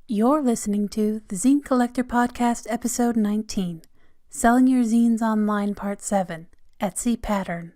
You're listening to the Zine Collector Podcast, Episode 19, Selling Your Zines Online, Part 7, Etsy Pattern.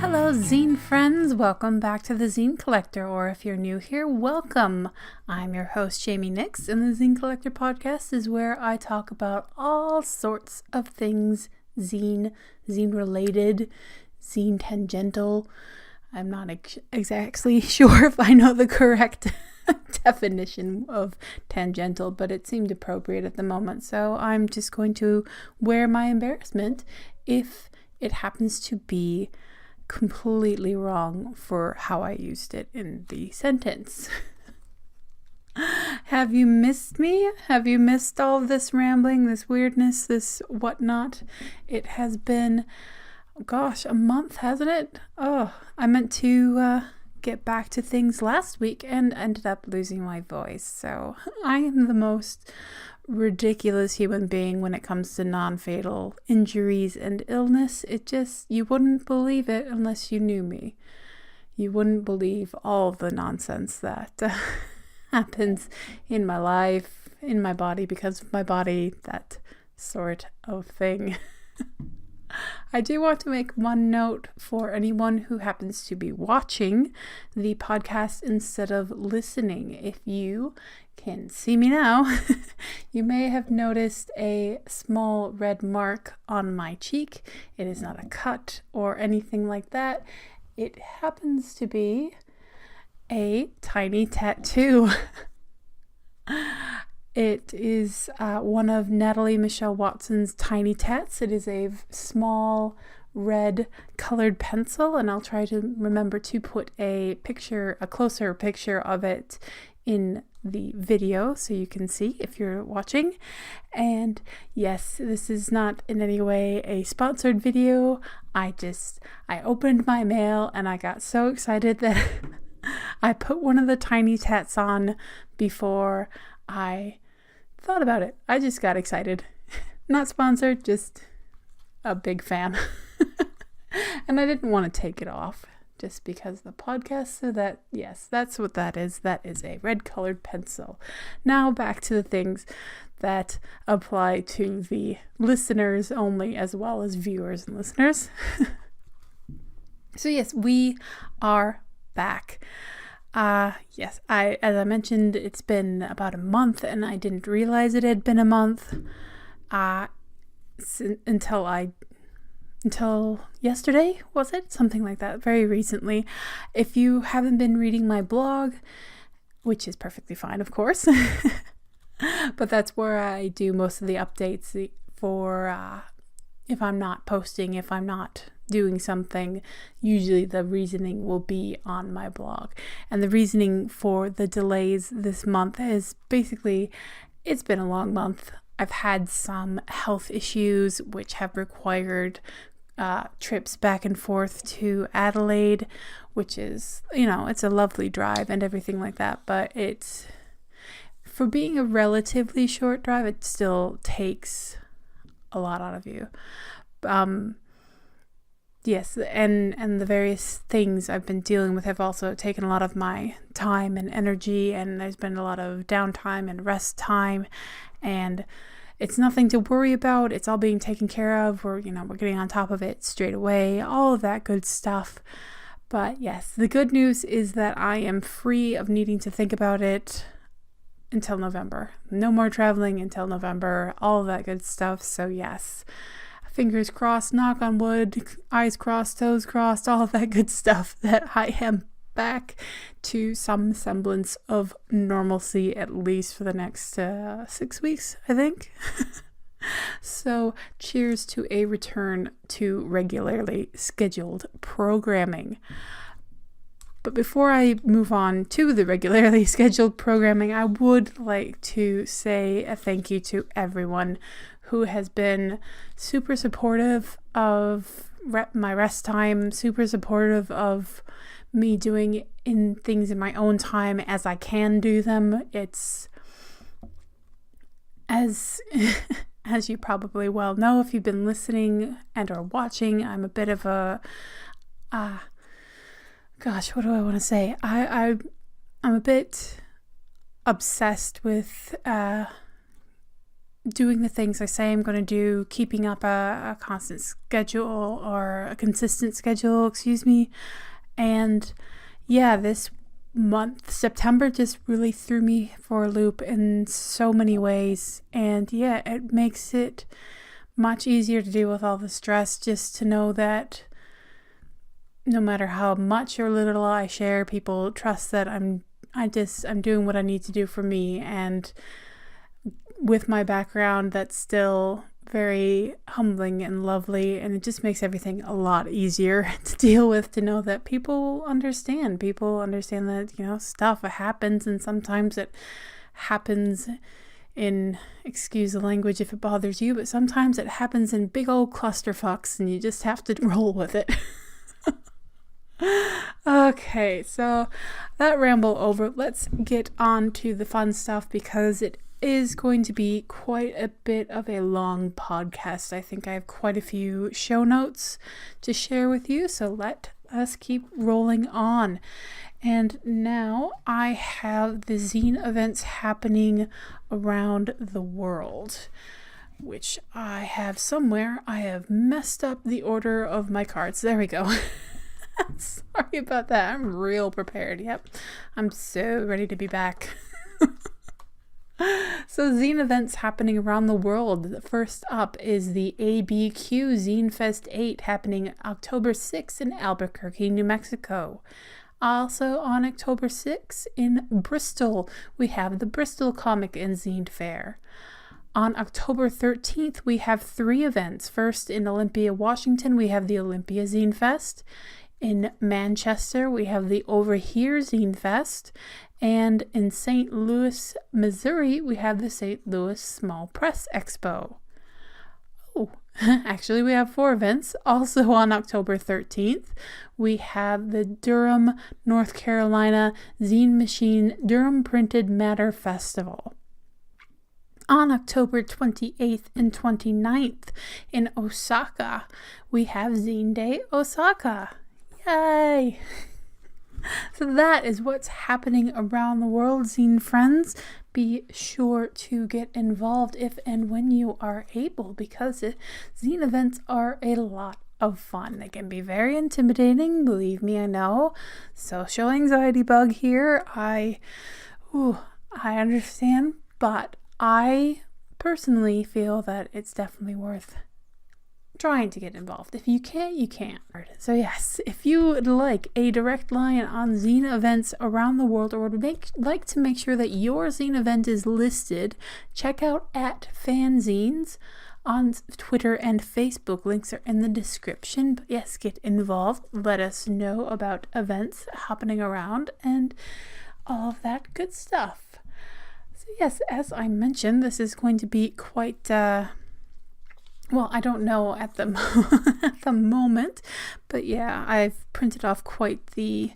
Hello, Zine friends. Welcome back to the Zine Collector, or if you're new here, welcome. I'm your host, Jaime Nyx, and the Zine Collector Podcast is where I talk about all sorts of things zine related, zine tangential. I'm not exactly sure if I know the correct definition of tangential, but it seemed appropriate at the moment, so I'm just going to wear my embarrassment if it happens to be completely wrong for how I used it in the sentence. Have you missed me? Have you missed all of this rambling, this weirdness, this whatnot? It has been, a month, hasn't it? Oh, I meant to get back to things last week and ended up losing my voice. So I am the most ridiculous human being when it comes to non-fatal injuries and illness. You wouldn't believe it unless you knew me. You wouldn't believe all the nonsense that happens in my life, in my body, because of my body, that sort of thing. I do want to make one note for anyone who happens to be watching the podcast instead of listening. If you can see me now, you may have noticed a small red mark on my cheek. It is not a cut or anything like that. It happens to be a tiny tattoo. It is one of Natalie Michelle Watson's tiny tats. It is a small red colored pencil, and I'll try to remember to put a closer picture of it in the video so you can see if you're watching. And yes, this is not in any way a sponsored video. I opened my mail and I got so excited that I put one of the tiny tats on before I thought about it. I just got excited. Not sponsored, just a big fan. And I didn't want to take it off just because of the podcast. So that, yes, that's what that is. That is a red colored pencil. Now back to the things that apply to the listeners only, as well as viewers and listeners. So yes, we are back. Yes, as I mentioned, it's been about a month and I didn't realize it had been a month, until yesterday, was it? Something like that, very recently. If you haven't been reading my blog, which is perfectly fine, of course, but that's where I do most of the updates for, if I'm not posting, if I'm not doing something, usually the reasoning will be on my blog. And the reasoning for the delays this month is basically, it's been a long month. I've had some health issues which have required trips back and forth to Adelaide, which is, it's a lovely drive and everything like that, but for being a relatively short drive, it still takes a lot out of you. Yes, and the various things I've been dealing with have also taken a lot of my time and energy, and there's been a lot of downtime and rest time, and it's nothing to worry about. It's all being taken care of. We're getting on top of it straight away, all of that good stuff. But yes, the good news is that I am free of needing to think about it until November. No more traveling until November, all of that good stuff. So yes, fingers crossed, knock on wood, eyes crossed, toes crossed, all of that good stuff, that I am back to some semblance of normalcy, at least for the next 6 weeks, I think. So cheers to a return to regularly scheduled programming. But before I move on to the regularly scheduled programming, I would like to say a thank you to everyone who has been super supportive of my rest time, super supportive of me doing things in my own time as I can do them. It's as as you probably well know, if you've been listening and or watching, I'm a bit of a gosh, what do I want to say? I'm a bit obsessed with doing the things I say I'm going to do, keeping up a constant schedule or a consistent schedule, excuse me. And yeah, this month, September, just really threw me for a loop in so many ways. And yeah, it makes it much easier to deal with all the stress, just to know that no matter how much or little I share, people trust that I'm doing what I need to do for me. And with my background, that's still very humbling and lovely, and it just makes everything a lot easier to deal with, to know that people understand that, stuff happens, and sometimes it happens in, excuse the language if it bothers you, but sometimes it happens in big old clusterfucks, and you just have to roll with it. Okay, so that ramble over, let's get on to the fun stuff, because it is going to be quite a bit of a long podcast. I think I have quite a few show notes to share with you, so let us keep rolling on. And now I have the zine events happening around the world, which I have somewhere. I have messed up the order of my cards. There we go. Sorry about that. I'm real prepared. Yep. I'm so ready to be back. So zine events happening around the world. First up is the ABQ Zine Fest 8 happening October 6th in Albuquerque, New Mexico. Also on October 6th in Bristol, we have the Bristol Comic and Zine Fair. On October 13th, we have 3 events. First, in Olympia, Washington, we have the Olympia Zine Fest. In Manchester, we have the Over Here Zine Fest. And in St. Louis, Missouri, we have the St. Louis Small Press Expo. Oh, actually, we have 4 events. Also on October 13th, we have the Durham, North Carolina Zine Machine Durham Printed Matter Festival. On October 28th and 29th in Osaka, we have Zine Day Osaka. Yay! So that is what's happening around the world, zine friends. Be sure to get involved if and when you are able, because zine events are a lot of fun. They can be very intimidating, believe me, I know. Social anxiety bug here. I understand, but I personally feel that it's definitely worth trying to get involved. If you can't, you can't. So yes, if you would like a direct line on zine events around the world, or would like to make sure that your zine event is listed, check out @fanzines on Twitter and Facebook. Links are in the description. But yes, get involved. Let us know about events happening around and all of that good stuff. So yes, as I mentioned, this is going to be quite well, I don't know at the moment, but yeah, I've printed off quite the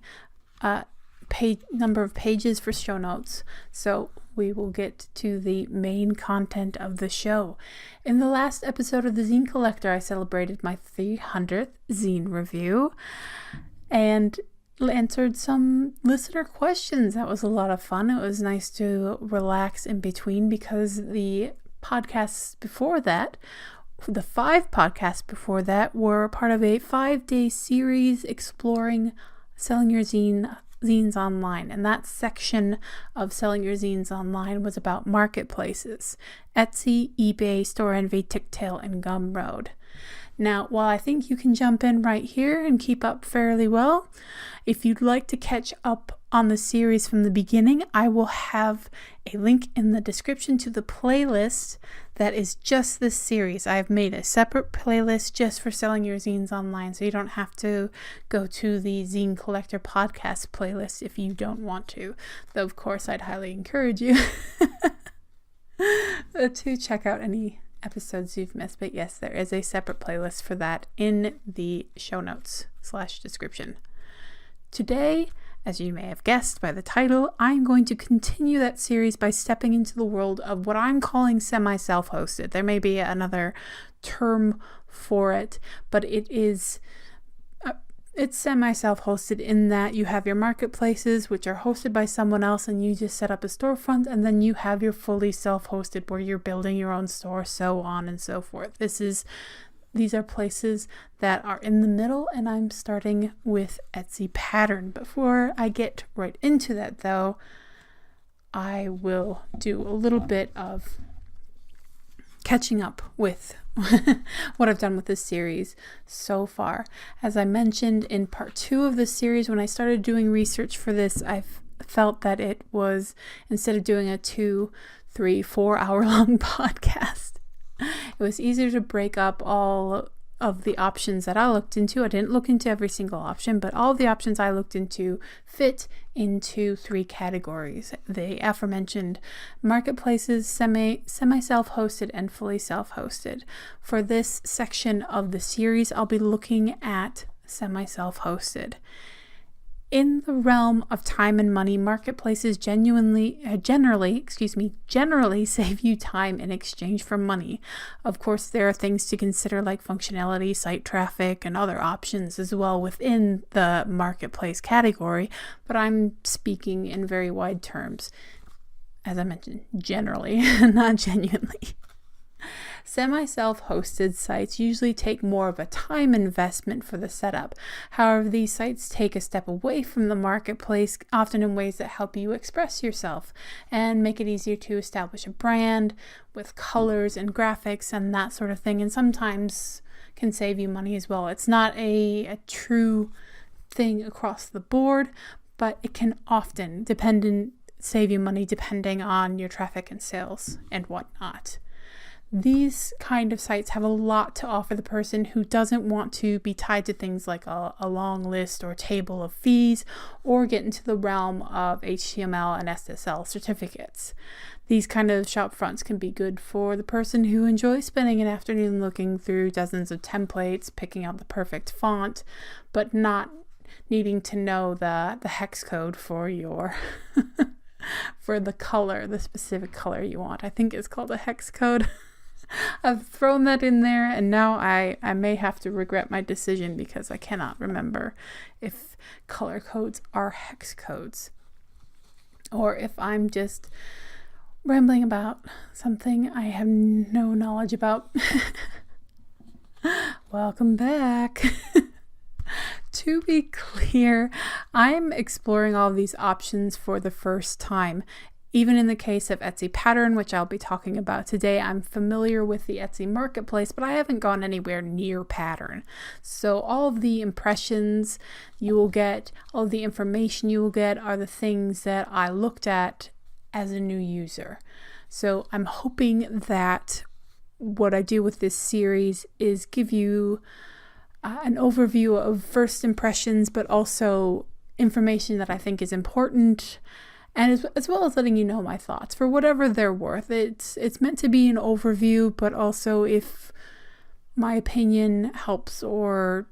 number of pages for show notes, so we will get to the main content of the show. In the last episode of the Zine Collector, I celebrated my 300th zine review and answered some listener questions. That was a lot of fun. It was nice to relax in between, because the podcasts before that, the 5 podcasts before that, were part of a 5-day series exploring Selling Your Zines Online. And that section of Selling Your Zines Online was about marketplaces: Etsy, eBay, Store Envy, Ticktail, and Gumroad. Now, while I think you can jump in right here and keep up fairly well, if you'd like to catch up on the series from the beginning, I will have a link in the description to the playlist that is just this series. I've made a separate playlist just for Selling Your Zines Online, so you don't have to go to the Zine Collector podcast playlist if you don't want to. Though, of course, I'd highly encourage you to check out any episodes you've missed. But yes, there is a separate playlist for that in the show notes /description. Today, As you may have guessed by the title, I'm going to continue that series by stepping into the world of what I'm calling semi-self-hosted. There may be another term for it, but it's semi-self-hosted in that you have your marketplaces, which are hosted by someone else, and you just set up a storefront, and then you have your fully self-hosted where you're building your own store, so on and so forth. These are places that are in the middle, and I'm starting with Etsy Pattern. Before I get right into that, though, I will do a little bit of catching up with what I've done with this series so far. As I mentioned in part 2 of this series, when I started doing research for this, I felt that it was, instead of doing a 2, 3, 4 hour long podcast, it was easier to break up all of the options that I looked into. I didn't look into every single option, but all of the options I looked into fit into 3 categories. The aforementioned marketplaces, semi-self-hosted, and fully self-hosted. For this section of the series, I'll be looking at semi-self-hosted. In the realm of time and money, marketplaces generally save you time in exchange for money. Of course, there are things to consider like functionality, site traffic, and other options as well within the marketplace category, but I'm speaking in very wide terms. As I mentioned, generally, not genuinely. Semi-self-hosted sites usually take more of a time investment for the setup. However, these sites take a step away from the marketplace, often in ways that help you express yourself and make it easier to establish a brand with colors and graphics and that sort of thing, and sometimes can save you money as well. It's not a true thing across the board, but it can often save you money depending on your traffic and sales and whatnot. These kind of sites have a lot to offer the person who doesn't want to be tied to things like a long list or table of fees, or get into the realm of HTML and SSL certificates. These kind of shop fronts can be good for the person who enjoys spending an afternoon looking through dozens of templates, picking out the perfect font, but not needing to know the hex code for your for the specific color you want. I think it's called a hex code. I've thrown that in there, and now I may have to regret my decision because I cannot remember if color codes are hex codes or if I'm just rambling about something I have no knowledge about. Welcome back. To be clear, I'm exploring all these options for the first time. Even in the case of Etsy Pattern, which I'll be talking about today, I'm familiar with the Etsy marketplace, but I haven't gone anywhere near Pattern. So all of the impressions you will get, all of the information you will get are the things that I looked at as a new user. So I'm hoping that what I do with this series is give you an overview of first impressions, but also information that I think is important, and as well as letting you know my thoughts for whatever they're worth. It's meant to be an overview, but also if my opinion helps or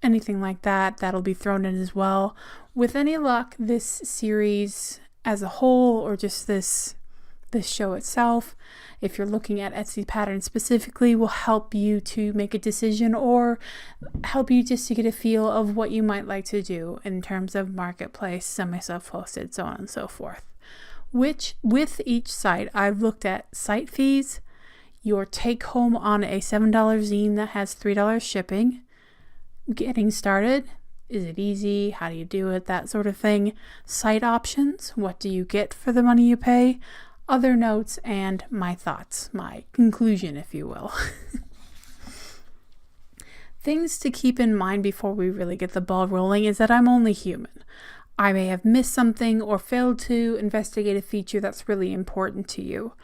anything like that, that'll be thrown in as well. With any luck, this series as a whole, or just this show itself, if you're looking at Etsy Pattern specifically, will help you to make a decision or help you just to get a feel of what you might like to do in terms of marketplace, semi-self-hosted, so on and so forth. Which, with each site, I've looked at site fees, your take home on a $7 zine that has $3 shipping, getting started, is it easy, how do you do it, that sort of thing, site options, what do you get for the money you pay, other notes, and my thoughts, my conclusion, if you will. Things to keep in mind before we really get the ball rolling is that I'm only human. I may have missed something or failed to investigate a feature that's really important to you.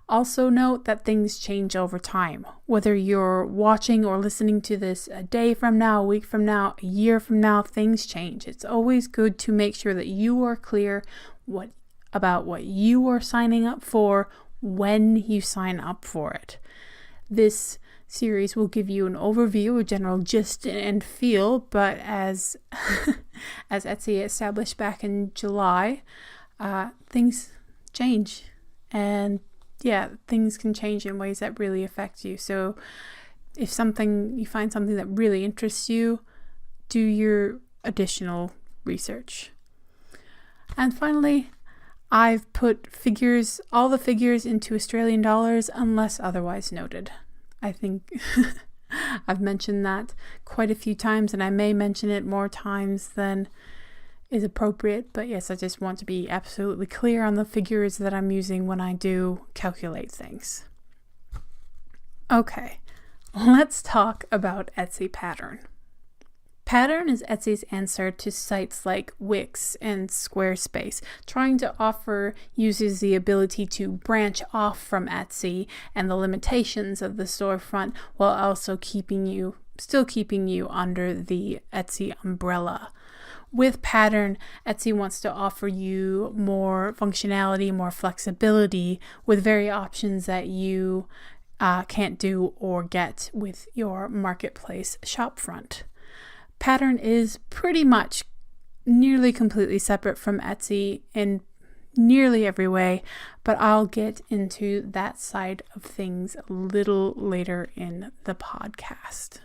Also note that things change over time. Whether you're watching or listening to this a day from now, a week from now, a year from now, things change. It's always good to make sure that you are clear about what you are signing up for when you sign up for it. This series will give you an overview, a general gist and feel, but as as Etsy established back in July, things change, and things can change in ways that really affect you. So if you find something that really interests you, do your additional research. And finally, I've put all the figures into Australian dollars unless otherwise noted. I think I've mentioned that quite a few times, and I may mention it more times than is appropriate. But yes, I just want to be absolutely clear on the figures that I'm using when I do calculate things. Okay, let's talk about Etsy Pattern. Pattern is Etsy's answer to sites like Wix and Squarespace, trying to offer users the ability to branch off from Etsy and the limitations of the storefront while also still keeping you under the Etsy umbrella. With Pattern, Etsy wants to offer you more functionality, more flexibility with very options that you can't do or get with your marketplace shopfront. Pattern is pretty much nearly completely separate from Etsy in nearly every way, but I'll get into that side of things a little later in the podcast.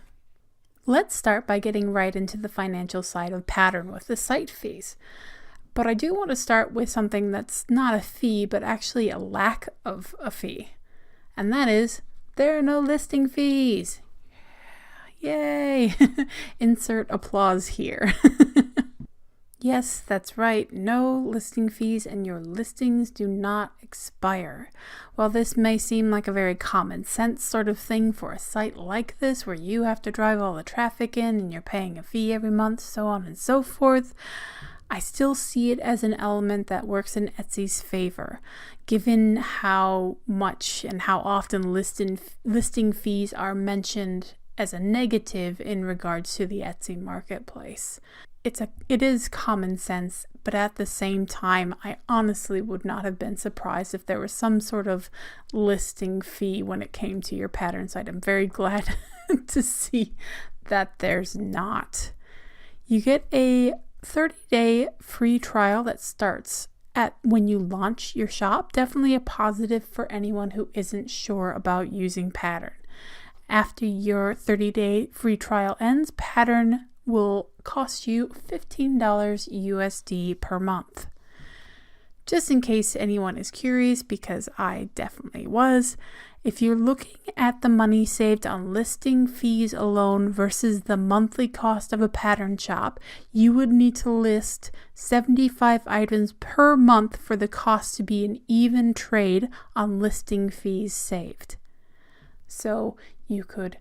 Let's start by getting right into the financial side of Pattern with the site fees. But I do want to start with something that's not a fee, but actually a lack of a fee. And that is, there are no listing fees. Yay! Insert applause here. Yes, that's right. No listing fees, and your listings do not expire. While this may seem like a very common sense sort of thing for a site like this, where you have to drive all the traffic in and you're paying a fee every month, so on and so forth, I still see it as an element that works in Etsy's favor, given how much and how often listing fees are mentioned as a negative in regards to the Etsy marketplace. It is common sense, but at the same time, I honestly would not have been surprised if there was some sort of listing fee when it came to your Pattern site. I'm very glad to see that there's not. You get a 30-day free trial that starts at when you launch your shop. Definitely a positive for anyone who isn't sure about using Pattern. After your 30-day free trial ends, Pattern will cost you $15 USD per month. Just in case anyone is curious, because I definitely was, if you're looking at the money saved on listing fees alone versus the monthly cost of a Pattern shop, you would need to list 75 items per month for the cost to be an even trade on listing fees saved. So you could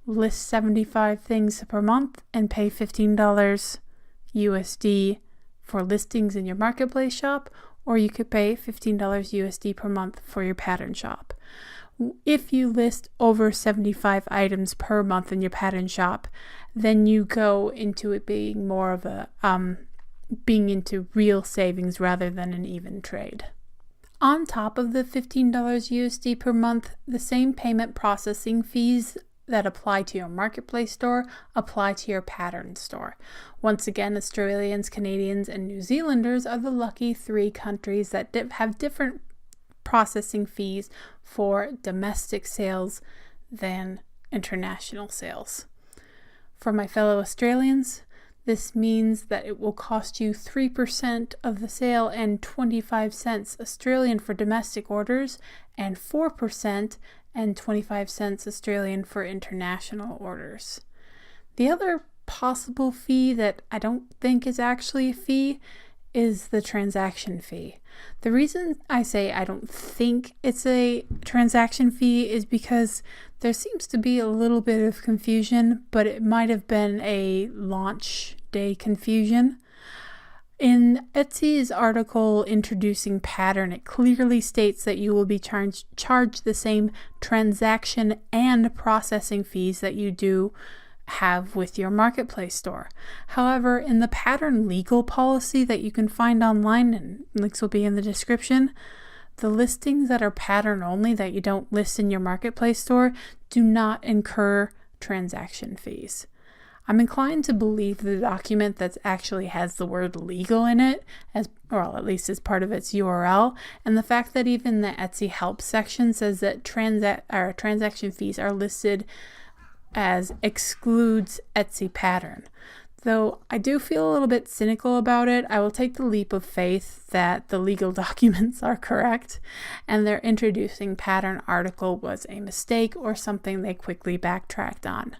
list 75 things per month and pay $15 USD for listings in your marketplace shop, or you could pay $15 USD per month for your Pattern shop. If you list over 75 items per month in your Pattern shop, then you go into it being more of a being into real savings rather than an even trade. On top of the $15 USD per month, the same payment processing fees that apply to your marketplace store apply to your Pattern store. Once again, Australians, Canadians, and New Zealanders are the lucky 3 countries that have different processing fees for domestic sales than international sales. For my fellow Australians, this means that it will cost you 3% of the sale and 25 cents Australian for domestic orders, and 4% and 25 cents Australian for international orders. The other possible fee that I don't think is actually a fee is the transaction fee. The reason I say I don't think it's a transaction fee is because there seems to be a little bit of confusion, but it might have been a launch day confusion. In Etsy's article introducing Pattern, it clearly states that you will be charged the same transaction and processing fees that you do have with your marketplace store. However, in the Pattern legal policy that you can find online, and links will be in the description, the listings that are pattern only that you don't list in your marketplace store do not incur transaction fees. I'm inclined to believe the document that actually has the word legal in it, or at least as part of its URL, and the fact that even the Etsy help section says that transaction fees are listed as excludes Etsy pattern. Though I do feel a little bit cynical about it, I will take the leap of faith that the legal documents are correct and their introducing pattern article was a mistake or something they quickly backtracked on.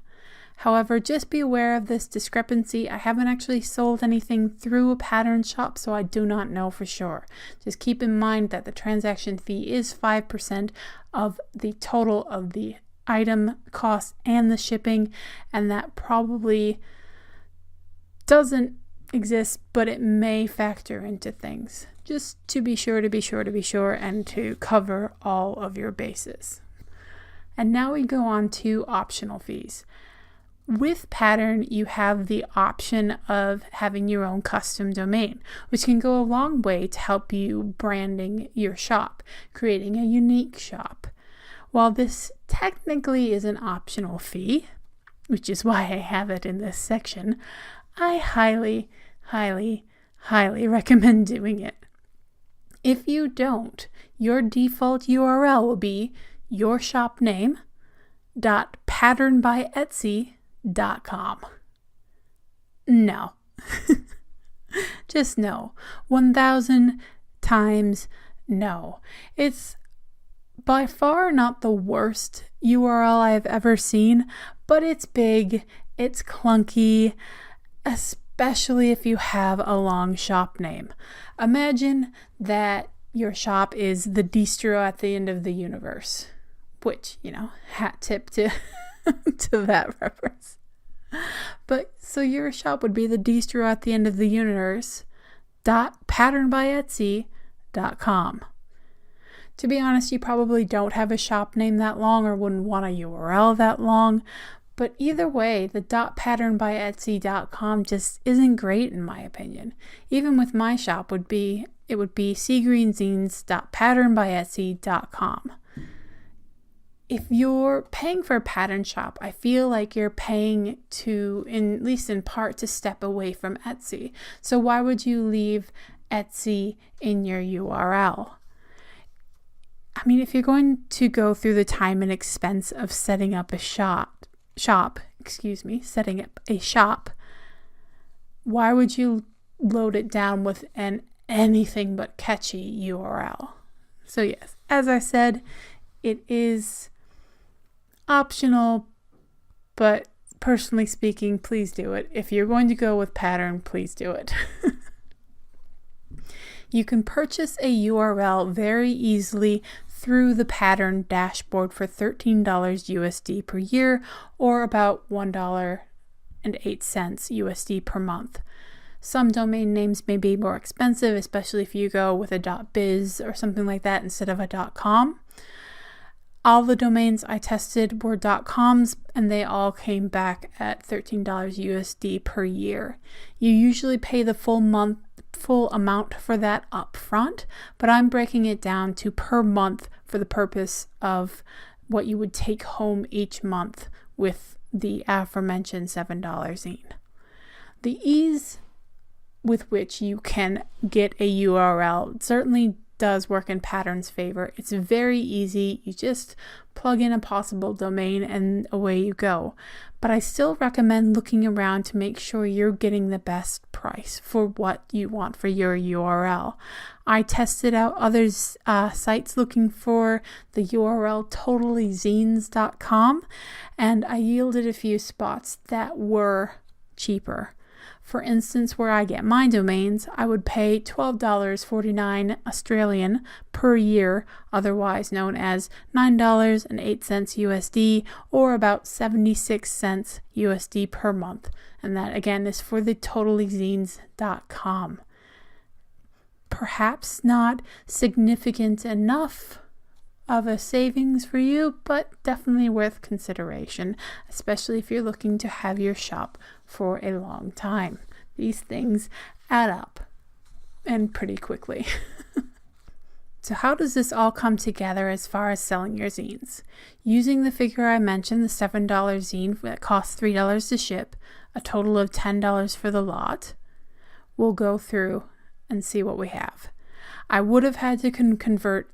However, just be aware of this discrepancy. I haven't actually sold anything through a pattern shop, so I do not know for sure. Just keep in mind that the transaction fee is 5% of the total of the item cost and the shipping, and that probably doesn't exist, but it may factor into things. Just to be sure, and to cover all of your bases. And now we go on to optional fees. With Pattern, you have the option of having your own custom domain, which can go a long way to help you branding your shop, creating a unique shop. While this technically is an optional fee, which is why I have it in this section, I highly, highly, highly recommend doing it. If you don't, your default URL will be your shop name .patternbyetsy.com. No. Just no. 1,000 times no. It's by far not the worst URL I've ever seen, but it's big, it's clunky, especially if you have a long shop name. Imagine that your shop is the distro at the end of the universe, which, hat tip to to that reference. But so your shop would be the distro at the end of the universe .patternbyetsy.com. To be honest, you probably don't have a shop name that long or wouldn't want a URL that long, but either way, the .patternbyetsy.com just isn't great in my opinion. Even with my shop, it would be seagreenZines.patternbyetsy.com. If you're paying for a pattern shop, I feel like you're paying to, at least in part, to step away from Etsy. So why would you leave Etsy in your URL? I mean, if you're going to go through the time and expense of setting up a shop, why would you load it down with an anything but catchy URL? So yes, as I said, it is optional, but personally speaking, please do it. If you're going to go with Pattern, please do it. You can purchase a URL very easily through the Pattern dashboard for $13 USD per year, or about $1.08 USD per month. Some domain names may be more expensive, especially if you go with a .biz or something like that instead of a .com. All the domains I tested were .coms, and they all came back at $13 USD per year. You usually pay the full amount for that up front, but I'm breaking it down to per month for the purpose of what you would take home each month with the aforementioned $7 zine. The ease with which you can get a URL certainly does work in Pattern's favor. It's very easy. You just plug in a possible domain and away you go. But I still recommend looking around to make sure you're getting the best price for what you want for your URL. I tested out other sites looking for the URL totallyzines.com, and I yielded a few spots that were cheaper. For instance, where I get my domains, I would pay $12.49 Australian per year, otherwise known as $9.08 USD, or about 76 cents USD per month. And that again is for the totallyzines.com. Perhaps not significant enough of a savings for you, but definitely worth consideration, especially if you're looking to have your shop for a long time. These things add up, and pretty quickly. So how does this all come together as far as selling your zines? Using the figure I mentioned, the $7 zine that costs $3 to ship, a total of $10 for the lot, we'll go through and see what we have. I would have had to convert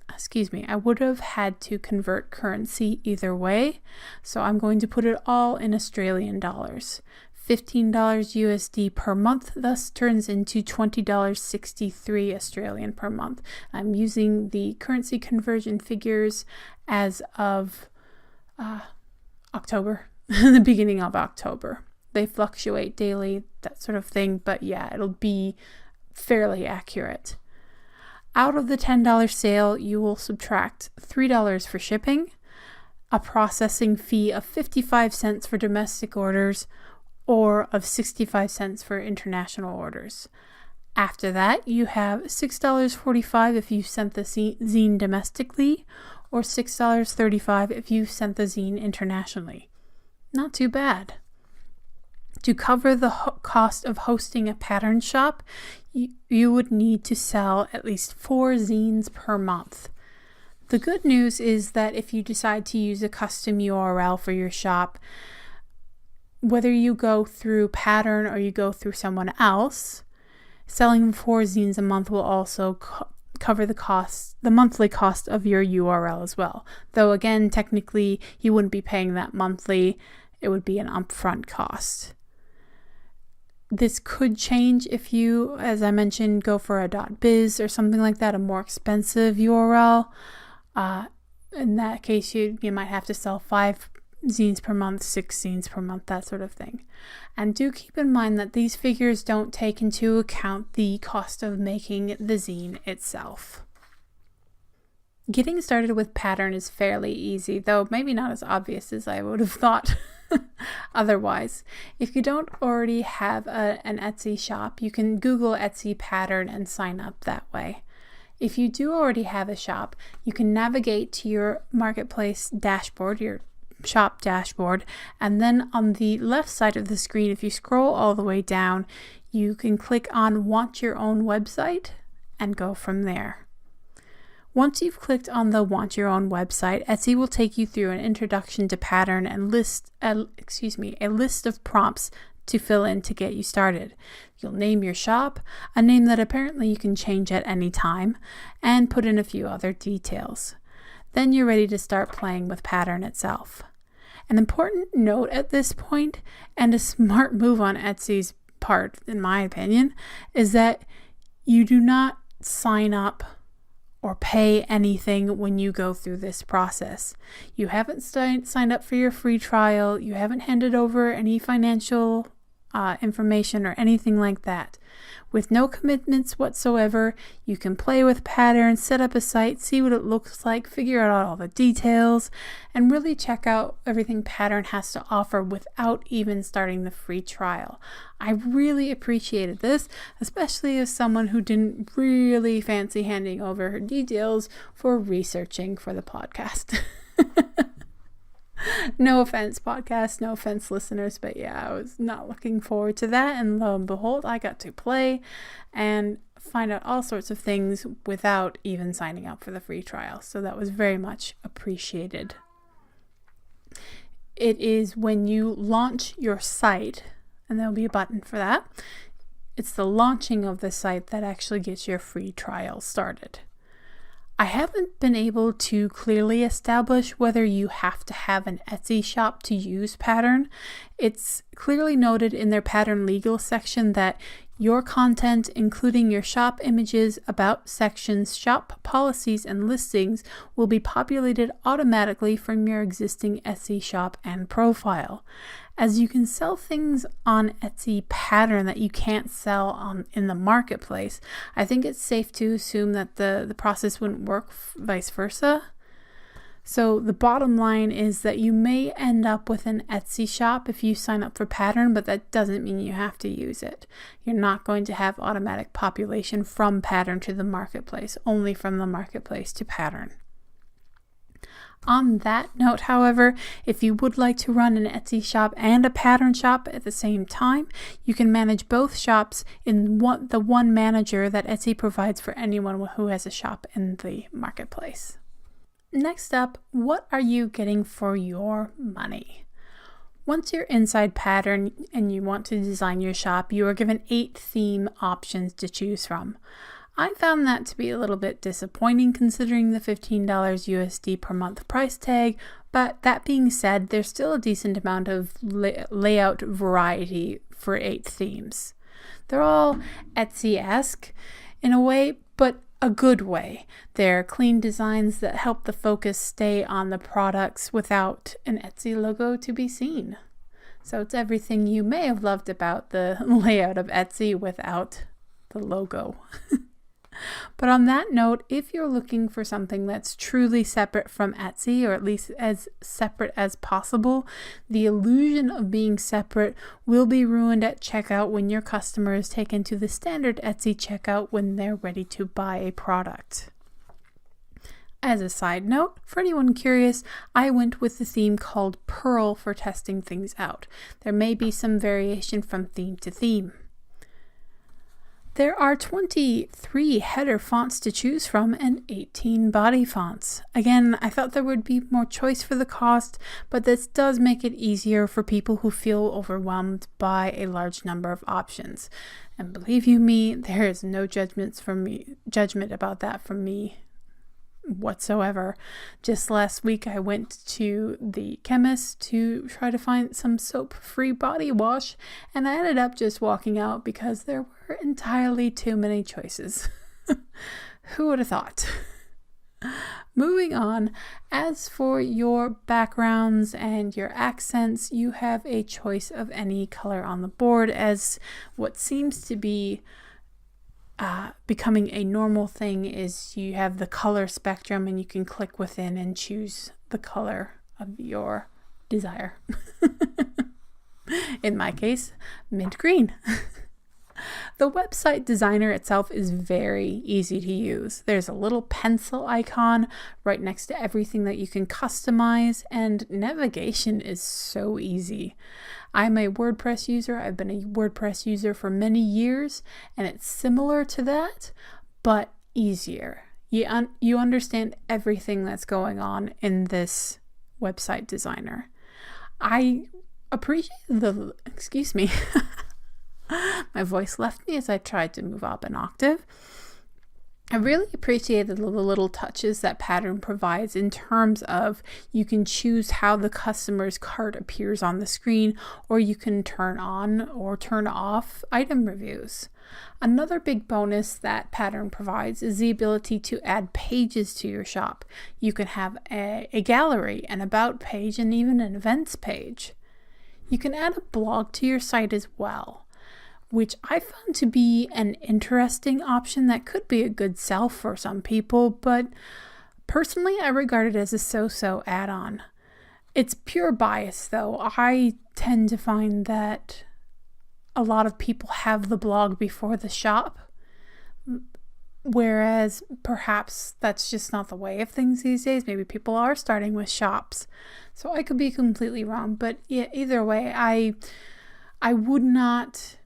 currency either way, so I'm going to put it all in Australian dollars. $15 USD per month thus turns into $20.63 Australian per month. I'm using the currency conversion figures as of October, the beginning of October. They fluctuate daily, that sort of thing, but yeah, it'll be fairly accurate. Out of the $10 sale, you will subtract $3 for shipping, a processing fee of 55 cents for domestic orders, or of 65 cents for international orders. After that, you have $6.45 if you sent the zine domestically, or $6.35 if you sent the zine internationally. Not too bad. To cover the cost of hosting a pattern shop, you would need to sell at least 4 zines per month. The good news is that if you decide to use a custom URL for your shop, whether you go through Pattern or you go through someone else, selling 4 zines a month will also cover the monthly cost of your URL as well. Though again, technically, you wouldn't be paying that monthly. It would be an upfront cost. This could change if you, as I mentioned, go for a .biz or something like that, a more expensive URL. In that case, you might have to sell 5 zines per month, 6 zines per month, that sort of thing. And do keep in mind that these figures don't take into account the cost of making the zine itself. Getting started with Pattern is fairly easy, though maybe not as obvious as I would have thought otherwise. If you don't already have an Etsy shop, you can Google Etsy Pattern and sign up that way. If you do already have a shop, you can navigate to your marketplace dashboard, your shop dashboard, and then on the left side of the screen, if you scroll all the way down, you can click on Want Your Own Website and go from there. Once you've clicked on the Want Your Own Website, Etsy will take you through an introduction to Pattern and a list of prompts to fill in to get you started. You'll name your shop, a name that apparently you can change at any time, and put in a few other details. Then you're ready to start playing with Pattern itself. An important note at this point, and a smart move on Etsy's part, in my opinion, is that you do not sign up or pay anything when you go through this process. You haven't signed up for your free trial. You haven't handed over any financial information or anything like that. With no commitments whatsoever, you can play with Pattern, set up a site, see what it looks like, figure out all the details, and really check out everything Pattern has to offer without even starting the free trial. I really appreciated this, especially as someone who didn't really fancy handing over her details for researching for the podcast. No offense, podcast, no offense, listeners, but yeah, I was not looking forward to that, and lo and behold, I got to play and find out all sorts of things without even signing up for the free trial, so that was very much appreciated. It is when you launch your site, and there'll be a button for that, it's the launching of the site that actually gets your free trial started. I haven't been able to clearly establish whether you have to have an Etsy shop to use Pattern. It's clearly noted in their Pattern legal section that your content, including your shop images, about sections, shop policies, and listings, will be populated automatically from your existing Etsy shop and profile. As you can sell things on Etsy Pattern that you can't sell in the marketplace, I think it's safe to assume that the process wouldn't work vice versa. So the bottom line is that you may end up with an Etsy shop if you sign up for Pattern, but that doesn't mean you have to use it. You're not going to have automatic population from Pattern to the marketplace, only from the marketplace to Pattern. On that note, however, if you would like to run an Etsy shop and a pattern shop at the same time, you can manage both shops in the one manager that Etsy provides for anyone who has a shop in the marketplace. Next up, what are you getting for your money? Once you're inside Pattern and you want to design your shop, you are given 8 theme options to choose from. I found that to be a little bit disappointing considering the $15 USD per month price tag, but that being said, there's still a decent amount of layout variety for 8 themes. They're all Etsy-esque in a way, but a good way. They're clean designs that help the focus stay on the products without an Etsy logo to be seen. So it's everything you may have loved about the layout of Etsy without the logo. But on that note, if you're looking for something that's truly separate from Etsy, or at least as separate as possible, the illusion of being separate will be ruined at checkout when your customers take into the standard Etsy checkout when they're ready to buy a product. As a side note, for anyone curious, I went with the theme called Pearl for testing things out. There may be some variation from theme to theme. There are 23 header fonts to choose from and 18 body fonts. Again, I thought there would be more choice for the cost, but this does make it easier for people who feel overwhelmed by a large number of options. And believe you me, there is no judgment about that from me whatsoever. Just last week I went to the chemist to try to find some soap-free body wash, and I ended up just walking out because there were entirely too many choices. Who would have thought? Moving on, as for your backgrounds and your accents, you have a choice of any color on the board, as what seems to be becoming a normal thing is you have the color spectrum and you can click within and choose the color of your desire. In my case, mint green. The website designer itself is very easy to use. There's a little pencil icon right next to everything that you can customize, and navigation is so easy. I'm a WordPress user. I've been a WordPress user for many years, and it's similar to that, but easier. You understand everything that's going on in this website designer. I appreciate my voice left me as I tried to move up an octave. I really appreciated the little touches that Pattern provides in terms of you can choose how the customer's cart appears on the screen, or you can turn on or turn off item reviews. Another big bonus that Pattern provides is the ability to add pages to your shop. You can have a gallery, an about page, and even an events page. You can add a blog to your site as well, which I found to be an interesting option that could be a good sell for some people, but personally I regard it as a so-so add-on. It's pure bias though. I tend to find that a lot of people have the blog before the shop, whereas perhaps that's just not the way of things these days. Maybe people are starting with shops. So I could be completely wrong, but yeah, either way, I would not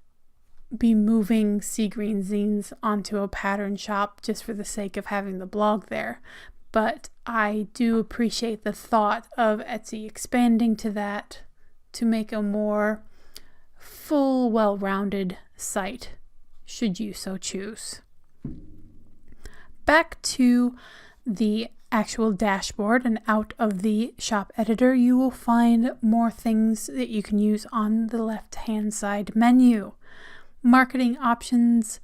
be moving Sea Green Zines onto a Pattern shop just for the sake of having the blog there. But I do appreciate the thought of Etsy expanding to that to make a more full, well-rounded site, should you so choose. Back to the actual dashboard and out of the shop editor, you will find more things that you can use on the left-hand side menu. Marketing options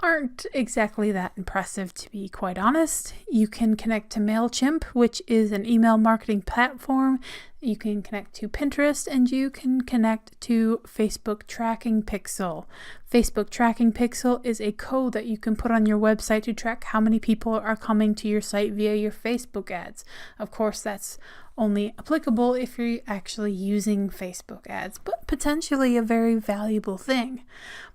aren't exactly that impressive, to be quite honest. You can connect to MailChimp, which is an email marketing platform. You can connect to Pinterest, and you can connect to Facebook Tracking Pixel. Facebook Tracking Pixel is a code that you can put on your website to track how many people are coming to your site via your Facebook ads. Of course, that's only applicable if you're actually using Facebook ads, but potentially a very valuable thing.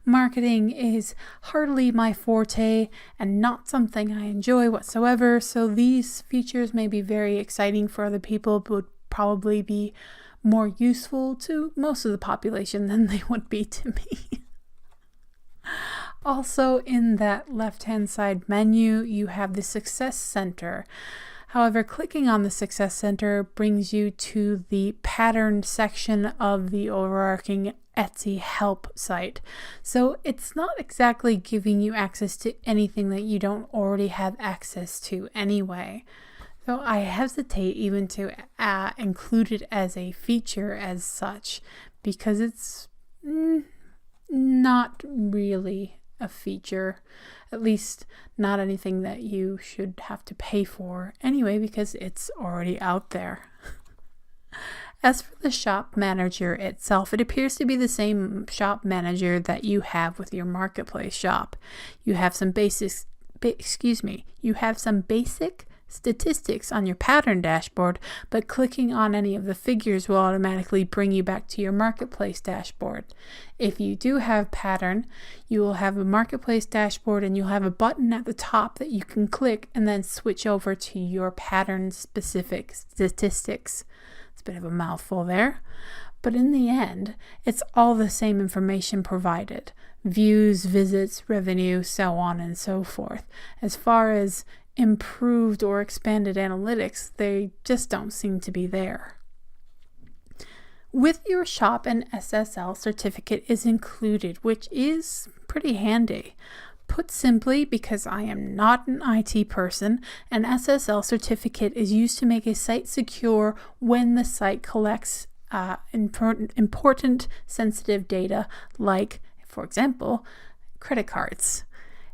Marketing is hardly my forte and not something I enjoy whatsoever, so these features may be very exciting for other people, but would probably be more useful to most of the population than they would be to me. Also, in that left-hand side menu, you have the Success Center. However, clicking on the Success Center brings you to the pattern section of the overarching Etsy help site. So it's not exactly giving you access to anything that you don't already have access to anyway. So I hesitate even to include it as a feature as such, because it's not really a feature, at least not anything that you should have to pay for anyway, because it's already out there. As for the shop manager itself, it appears to be the same shop manager that you have with your marketplace shop. You have some basic statistics on your pattern dashboard, but clicking on any of the figures will automatically bring you back to your marketplace dashboard. If you do have pattern, you will have a marketplace dashboard, and you'll have a button at the top that you can click and then switch over to your pattern specific statistics. It's a bit of a mouthful there, but in the end, it's all the same information provided: views, visits, revenue, so on and so forth. As far as improved or expanded analytics, they just don't seem to be there. With your shop, an SSL certificate is included, which is pretty handy. Put simply, because I am not an IT person, an SSL certificate is used to make a site secure when the site collects important sensitive data, like, for example, credit cards.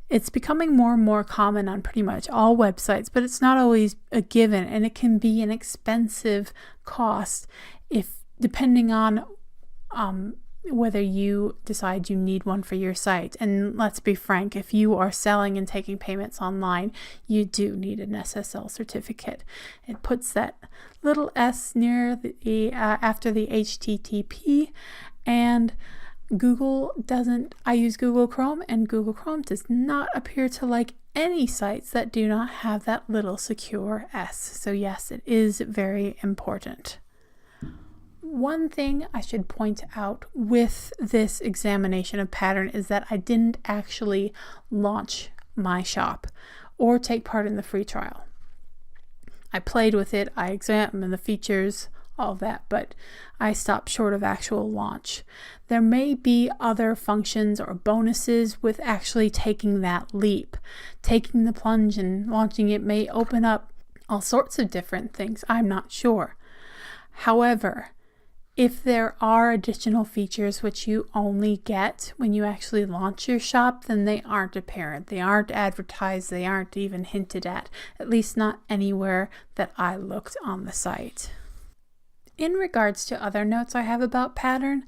It's becoming more and more common on pretty much all websites, but it's not always a given, and it can be an expensive cost depending on whether you decide you need one for your site. And let's be frank, if you are selling and taking payments online, you do need an SSL certificate. It puts that little S near after the HTTP, and I use Google Chrome, and Google Chrome does not appear to like any sites that do not have that little secure S. So yes, it is very important. One thing I should point out with this examination of pattern is that I didn't actually launch my shop or take part in the free trial. I played with it, I examined the features, all that, but I stopped short of actual launch. There may be other functions or bonuses with actually taking that leap. Taking the plunge and launching it may open up all sorts of different things. I'm not sure. However, if there are additional features which you only get when you actually launch your shop, then they aren't apparent. They aren't advertised. They aren't even hinted at least not anywhere that I looked on the site. In regards to other notes I have about pattern,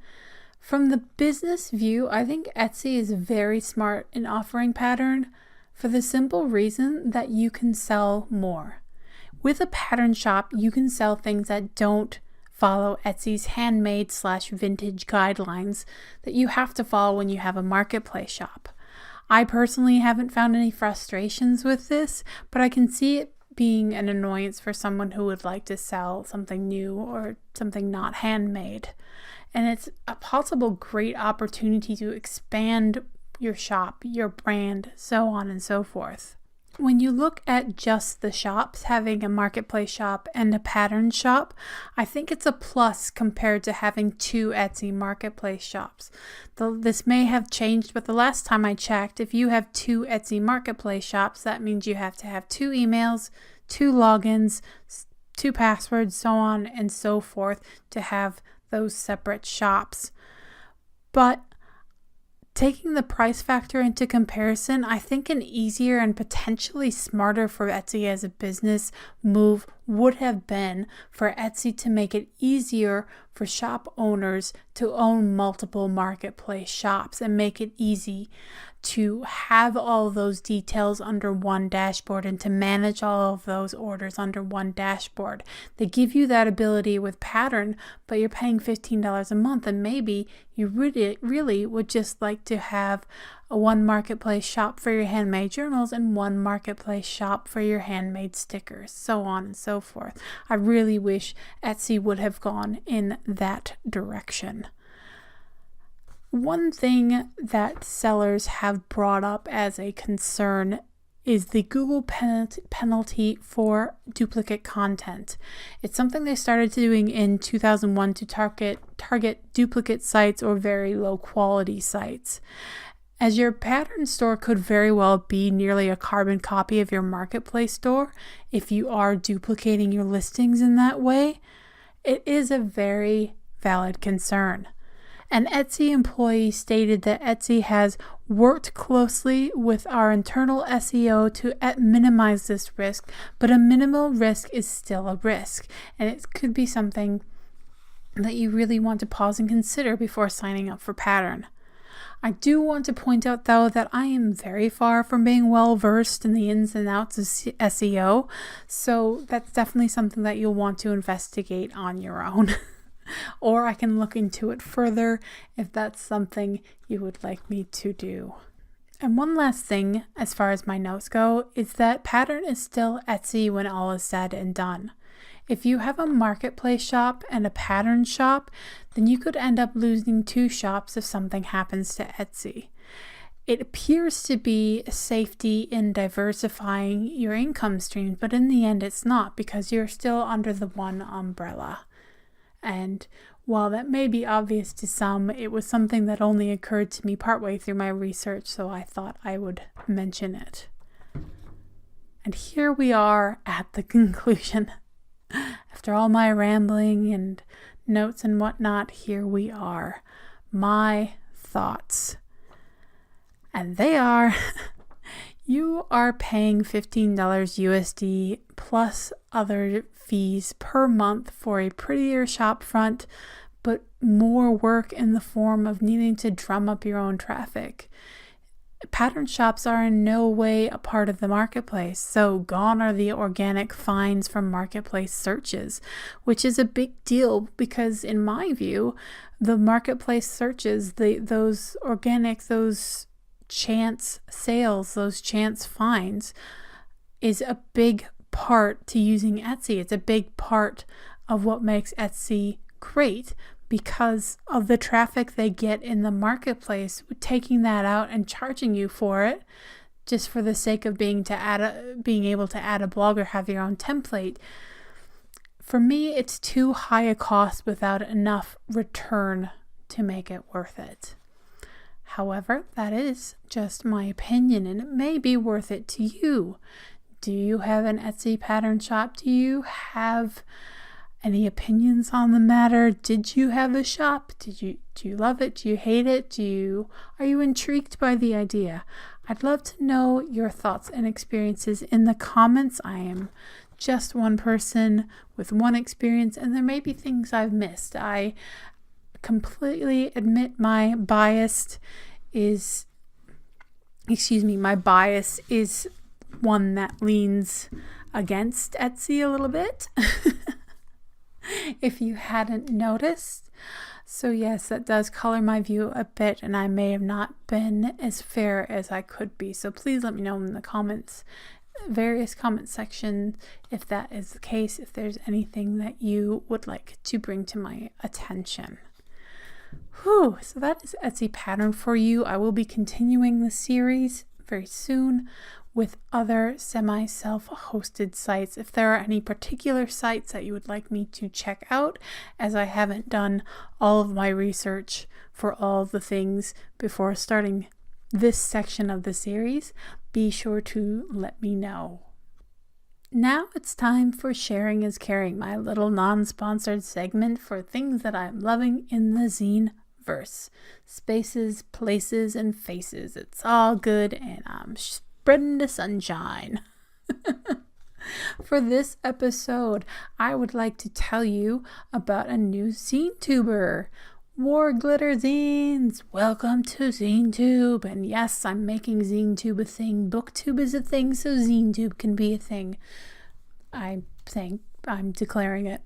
from the business view, I think Etsy is very smart in offering pattern for the simple reason that you can sell more. With a pattern shop, you can sell things that don't follow Etsy's handmade/vintage guidelines that you have to follow when you have a marketplace shop. I personally haven't found any frustrations with this, but I can see it being an annoyance for someone who would like to sell something new or something not handmade. And it's a possible great opportunity to expand your shop, your brand, so on and so forth. When you look at just the shops, having a marketplace shop and a pattern shop, I think it's a plus compared to having two Etsy marketplace shops. This may have changed, but the last time I checked, if you have two Etsy marketplace shops, that means you have to have 2 emails, 2 logins, 2 passwords, so on and so forth to have those separate shops. But taking the price factor into comparison, I think an easier and potentially smarter for Etsy as a business move would have been for Etsy to make it easier for shop owners to own multiple marketplace shops and make it easy to have all of those details under one dashboard and to manage all of those orders under one dashboard. They give you that ability with Pattern, but you're paying $15 a month, and maybe you really would just like to have a one marketplace shop for your handmade journals and one marketplace shop for your handmade stickers, so on and so forth. I really wish Etsy would have gone in that direction. One thing that sellers have brought up as a concern is the Google penalty for duplicate content. It's something they started doing in 2001 to target duplicate sites or very low quality sites. As your Pattern store could very well be nearly a carbon copy of your marketplace store, if you are duplicating your listings in that way, it is a very valid concern. An Etsy employee stated that Etsy has worked closely with our internal SEO to minimize this risk, but a minimal risk is still a risk, and it could be something that you really want to pause and consider before signing up for Pattern. I do want to point out, though, that I am very far from being well versed in the ins and outs of SEO, so that's definitely something that you'll want to investigate on your own. Or I can look into it further if that's something you would like me to do. And one last thing, as far as my notes go, is that Pattern is still Etsy when all is said and done. If you have a marketplace shop and a Pattern shop, then you could end up losing two shops if something happens to Etsy. It appears to be a safety in diversifying your income streams, but in the end it's not, because you're still under the one umbrella. And while that may be obvious to some, it was something that only occurred to me partway through my research, so I thought I would mention it. And here we are at the conclusion. After all my rambling and notes and whatnot, here we are. My thoughts. And they are, you are paying $15 USD plus other fees per month for a prettier shop front, but more work in the form of needing to drum up your own traffic. Pattern shops are in no way a part of the marketplace, so gone are the organic finds from marketplace searches, which is a big deal because, in my view, the marketplace searches, those chance sales, those chance finds, is a big part to using Etsy. It's a big part of what makes Etsy great because of the traffic they get in the marketplace. Taking that out and charging you for it just for the sake of being able to add a blog or have your own template, for me it's too high a cost without enough return to make it worth it. However, that is just my opinion, and it may be worth it to you. Do you have an Etsy Pattern shop? Do you have any opinions on the matter? Did you have a shop? Do you love it? Do you hate it? Are you intrigued by the idea? I'd love to know your thoughts and experiences in the comments. I am just one person with one experience, and there may be things I've missed. I completely admit my bias is one that leans against Etsy a little bit, if you hadn't noticed. So yes, that does color my view a bit, and I may have not been as fair as I could be. So please let me know in the comments, various comment sections, if that is the case, if there's anything that you would like to bring to my attention. So that is Etsy Pattern for you. I will be continuing the series very soon with other semi-self-hosted sites. If there are any particular sites that you would like me to check out, as I haven't done all of my research for all of the things before starting this section of the series, be sure to let me know. Now it's time for Sharing is Caring, my little non-sponsored segment for things that I'm loving in the zine verse. Spaces, places, and faces. It's all good, and I'm spreading the sunshine. For this episode, I would like to tell you about a new zine tuber. War Glitter Zines! Welcome to ZineTube! And yes, I'm making ZineTube a thing. BookTube is a thing, so ZineTube can be a thing. I'm declaring it.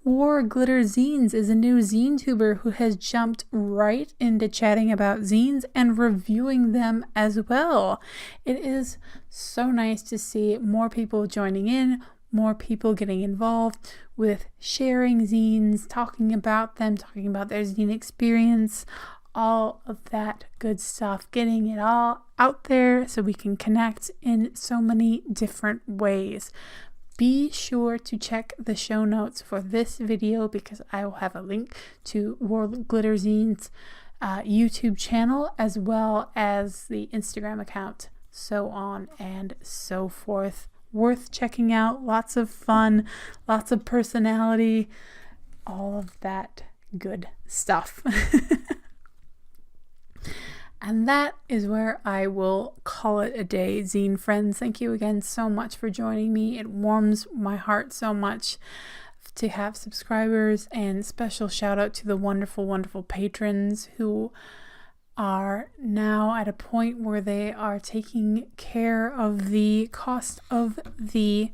War Glitter Zines is a new zine tuber who has jumped right into chatting about zines and reviewing them as well. It is so nice to see more people joining in, more people getting involved with sharing zines, talking about them, talking about their zine experience, all of that good stuff, getting it all out there so we can connect in so many different ways. Be sure to check the show notes for this video because I will have a link to War Glitter Zine's YouTube channel as well as the Instagram account, so on and so forth. Worth checking out. Lots of fun, lots of personality, all of that good stuff. And that is where I will call it a day, zine friends. Thank you again so much for joining me. It warms my heart so much to have subscribers, and special shout out to the wonderful, wonderful patrons who are now at a point where they are taking care of the cost of the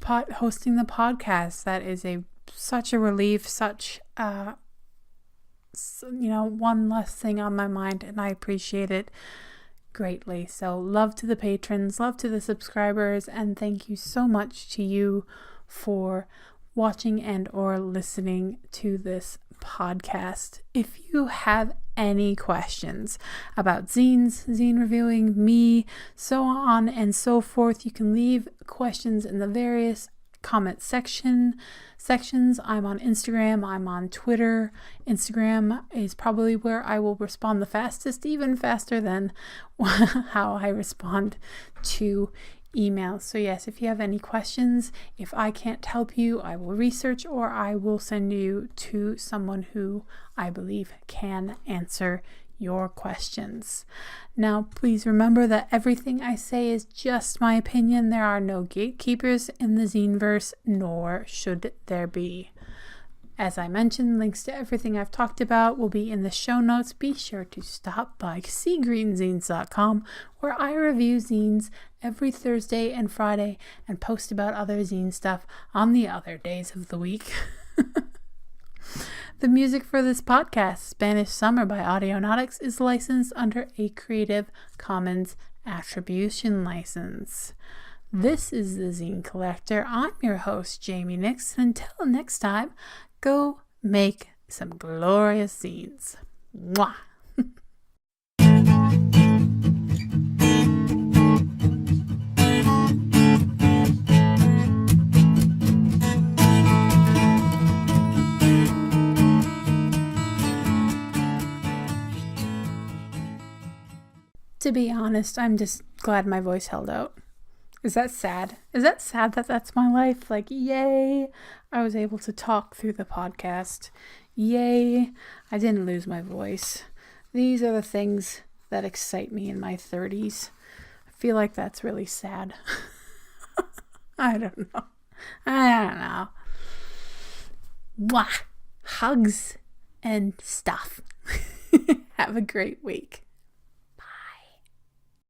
hosting the podcast. That is such a relief, such one less thing on my mind, and I appreciate it greatly. So love to the patrons, love to the subscribers, and thank you so much to you for watching and or listening to this podcast. If you have any questions about zines, zine reviewing, me, so on and so forth, you can leave questions in the various comment sections. I'm on Instagram, I'm on Twitter. Instagram is probably where I will respond the fastest, even faster than how I respond to emails. So yes, if you have any questions, if I can't help you, I will research or I will send you to someone who I believe can answer your questions. Now, please remember that everything I say is just my opinion. There are no gatekeepers in the zineverse, nor should there be. As I mentioned, links to everything I've talked about will be in the show notes. Be sure to stop by seegreenzines.com, where I review zines every Thursday and Friday and post about other zine stuff on the other days of the week. The music for this podcast, Spanish Summer by Audionautics, is licensed under a Creative Commons Attribution license. This is the Zine Collector. I'm your host, Jaime Nyx, and until next time, go make some glorious zines. Mwah! To be honest, I'm just glad my voice held out. Is that sad? Is that sad that that's my life? Like, yay, I was able to talk through the podcast. Yay, I didn't lose my voice. These are the things that excite me in my 30s. I feel like that's really sad. I don't know. Mwah! Hugs and stuff. Have a great week.